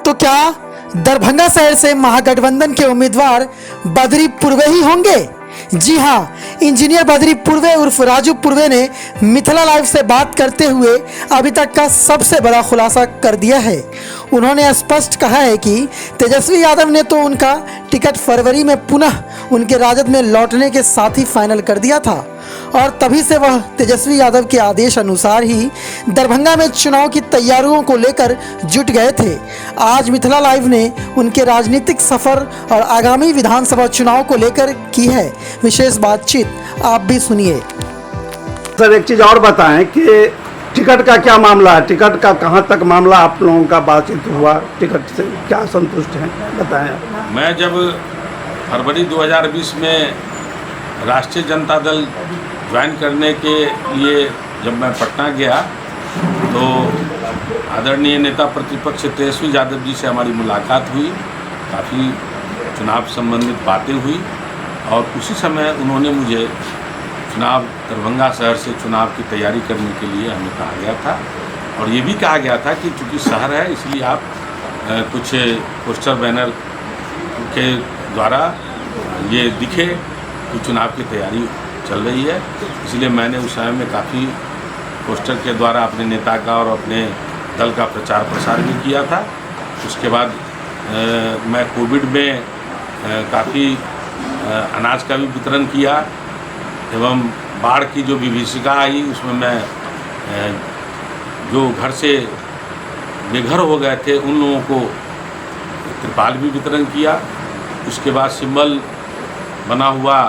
तो क्या दरभंगा शहर से महागठबंधन के उम्मीदवार बद्री पूर्वे ही होंगे? जी हाँ, इंजीनियर बद्री पूर्वे उर्फ राजू पूर्वे ने मिथिला लाइव से बात करते हुए अभी तक का सबसे बड़ा खुलासा कर दिया है। उन्होंने स्पष्ट कहा है कि तेजस्वी यादव ने तो उनका टिकट फरवरी में पुनः उनके राजद में लौटने के साथ ही फाइनल कर दिया था, और तभी से वह तेजस्वी यादव के आदेश अनुसार ही दरभंगा में चुनाव की तैयारियों को लेकर जुट गए थे। आज मिथिला लाइव ने उनके राजनीतिक सफर और आगामी विधानसभा चुनाव को लेकर की है विशेष बातचीत, आप भी सुनिए। सर, एक चीज़ और बताएं कि टिकट का क्या मामला है, टिकट का कहां तक मामला आप लोगों का बातचीत हुआ, टिकट से क्या संतुष्ट हैं, बताएं। मैं जब फरवरी 2020 में राष्ट्रीय जनता दल ज्वाइन करने के लिए जब मैं पटना गया तो आदरणीय नेता प्रतिपक्ष तेजस्वी यादव जी से हमारी मुलाकात हुई, काफ़ी चुनाव संबंधित बातें हुई, और उसी समय उन्होंने मुझे चुनाव दरभंगा शहर से चुनाव की तैयारी करने के लिए हमें कहा गया था, और ये भी कहा गया था कि चूँकि शहर है इसलिए आप कुछ पोस्टर बैनर के द्वारा ये दिखे कि चुनाव की तैयारी चल रही है। इसलिए मैंने उस समय में काफ़ी पोस्टर के द्वारा अपने नेता का और अपने दल का प्रचार प्रसार भी किया था। उसके बाद मैं कोविड में काफ़ी अनाज का भी वितरण किया, एवं बाढ़ की जो विभीषिका आई उसमें मैं जो घर से बेघर हो गए थे उन लोगों को त्रिपाल भी वितरण किया। उसके बाद सिंबल बना हुआ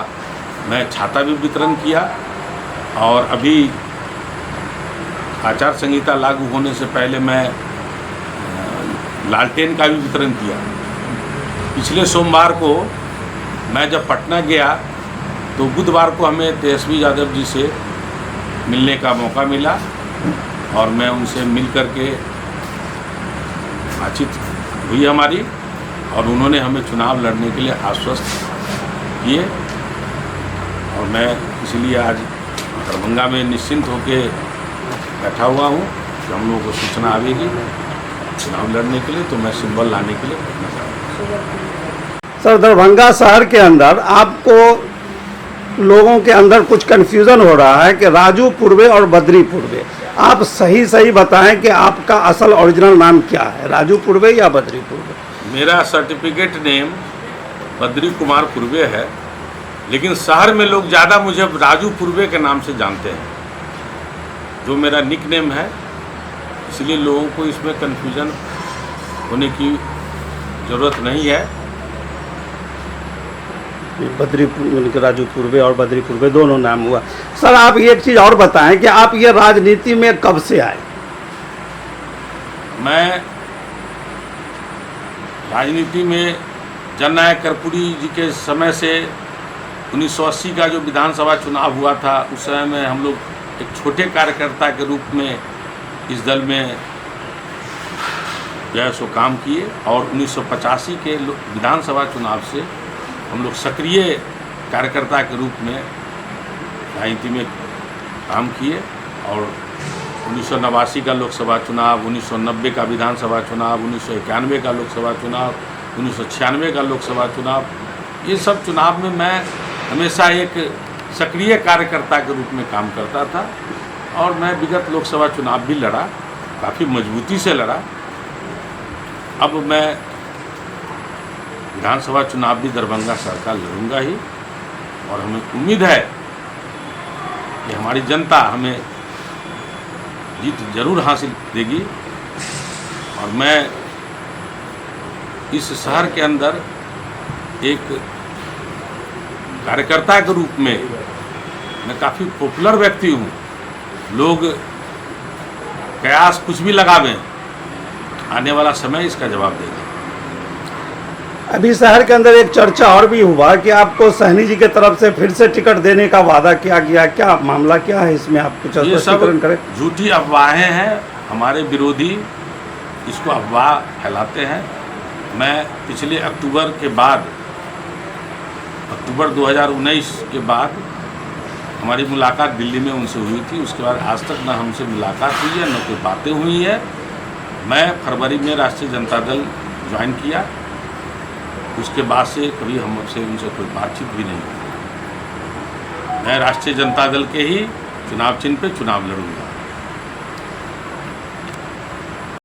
मैं छाता भी वितरण किया, और अभी आचार संहिता लागू होने से पहले मैं लालटेन का भी वितरण किया। पिछले सोमवार को मैं जब पटना गया तो बुधवार को हमें तेजस्वी यादव जी से मिलने का मौका मिला, और मैं उनसे मिल कर के बातचीत हुई हमारी, और उन्होंने हमें चुनाव लड़ने के लिए आश्वस्त किए, और मैं इसलिए आज दरभंगा में निश्चिंत होकर बैठा हुआ हूँ कि हम लोगों को सूचना आएगी चुनाव लड़ने के लिए, तो मैं सिंबल लाने के लिए पटना जा रहा हूँ। सर, दरभंगा शहर के अंदर आपको लोगों के अंदर कुछ कन्फ्यूज़न हो रहा है कि राजू पूर्वे और बद्री पूर्वे, आप सही बताएं कि आपका असल ओरिजिनल नाम क्या है, राजू पूर्वे या बद्री पूर्वे? मेरा सर्टिफिकेट नेम बद्री कुमार पूर्वे है, लेकिन शहर में लोग ज़्यादा मुझे राजू पूर्वे के नाम से जानते हैं, जो मेरा निक नेम है, इसलिए लोगों को इसमें कन्फ्यूजन होने की ज़रूरत नहीं है। राजू पूर्वे और बद्री पूर्वे दोनों नाम हुआ। सर, आप एक चीज़ और बताएं कि आप ये राजनीति में कब से आए? मैं राजनीति में जननायक कर्पूरी जी के समय से 1980 का जो विधानसभा चुनाव हुआ था उस समय में हम लोग एक छोटे कार्यकर्ता के रूप में इस दल में जो है सो काम किए, और 1985 के विधानसभा चुनाव से हम लोग सक्रिय कार्यकर्ता के रूप में राजनीति में काम किए, और 1989 का लोकसभा चुनाव, 1990 का विधानसभा चुनाव, 1991 का लोकसभा चुनाव, 1996 का लोकसभा चुनाव, ये सब चुनाव में मैं हमेशा एक सक्रिय कार्यकर्ता के रूप में काम करता था, और मैं विगत लोकसभा चुनाव भी लड़ा, काफ़ी मजबूती से लड़ा। अब मैं विधानसभा चुनाव भी दरभंगा शहर का लड़ूंगा ही, और हमें उम्मीद है कि हमारी जनता हमें जीत जरूर हासिल देगी, और मैं इस शहर के अंदर एक कार्यकर्ता के रूप में मैं काफ़ी पॉपुलर व्यक्ति हूँ। लोग कयास कुछ भी लगावें, आने वाला समय इसका जवाब देगा। अभी शहर के अंदर एक चर्चा और भी हुआ कि आपको सहनी जी के तरफ से फिर से टिकट देने का वादा किया गया, क्या मामला क्या है इसमें, आप कुछ ये स्पष्टीकरण करें। सब झूठी अफवाहें हैं, हमारे विरोधी इसको अफवाह फैलाते हैं। मैं पिछले अक्टूबर के बाद, अक्टूबर 2019 के बाद हमारी मुलाकात दिल्ली में उनसे हुई थी। उसके बाद आज तक न हमसे मुलाकात हुई है, न कोई बातें हुई है। मैं फरवरी में राष्ट्रीय जनता दल ज्वाइन किया, उसके बाद से कभी हमसे उनसे कोई बातचीत भी नहीं हुई। मैं राष्ट्रीय जनता दल के ही चुनाव चिन्ह पे चुनाव लड़ूंगा।